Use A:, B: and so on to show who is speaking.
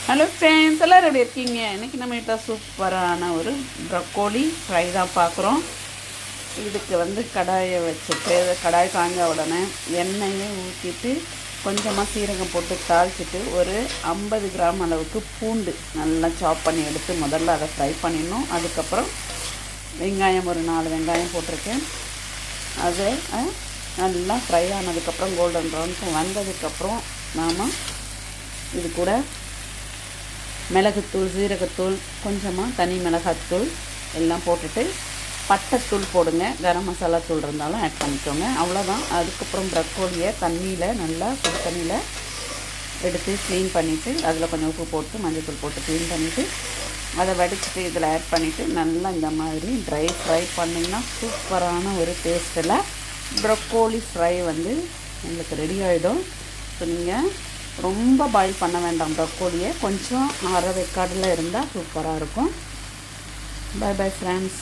A: Hello friends, எல்லோரும் எப்படி இருக்கீங்க? இன்றைக்கி நம்ம கிட்ட சூப்பரான ஒரு ப்ரக்கோலி ஃப்ரை தான் பார்க்குறோம். இதுக்கு கடாயை வச்சுட்டு கடாய் காஞ்ச உடனே எண்ணெயை ஊற்றிட்டு கொஞ்சமாக சீரகம் போட்டு தாளிச்சிட்டு ஒரு 50 கிராம் அளவுக்கு பூண்டு நல்லா சாப் பண்ணி எடுத்து முதல்ல அதை ஃப்ரை பண்ணிடணும். அதுக்கப்புறம் வெங்காயம் ஒரு 4 வெங்காயம் போட்டிருக்கேன். அதை நல்லா ஃப்ரை ஆனதுக்கப்புறம் கோல்டன் ப்ரௌனுக்கு வந்ததுக்கப்புறம் நாம் இது கூட மிளகுத்தூள், ஜீரகத்தூள், கொஞ்சமாக தனி மிளகாத்தூள் எல்லாம் போட்டுட்டு பட்டைத்தூள் போடுங்க. கரம் மசாலா தூள் இருந்தாலும் ஆட் பண்ணிக்கோங்க. அவ்வளோதான். அதுக்கப்புறம் ப்ரக்கோலியை தண்ணியில் நல்லா சுடு தண்ணியில் எடுத்து க்ளீன் பண்ணிவிட்டு அதில் கொஞ்சம் உப்பு போட்டு மஞ்சள் போட்டு க்ளீன் பண்ணிவிட்டு அதை வடிச்சிட்டு இதில் ஆட் பண்ணிவிட்டு நல்லா இந்த மாதிரி ட்ரை ஃப்ரை பண்ணிங்கன்னா சூப்பரான ஒரு டேஸ்ட்டில் ப்ரக்கோலி ஃப்ரை உங்களுக்கு ரெடி ஆகிடும். ஸோ நீங்கள் ரொம்ப பாயில் பண்ண வேண்டாம். ப்ரக்கோலியை கொஞ்சம் அரை வேக்காடில் இருந்தால் சூப்பராக இருக்கும். Bye bye friends.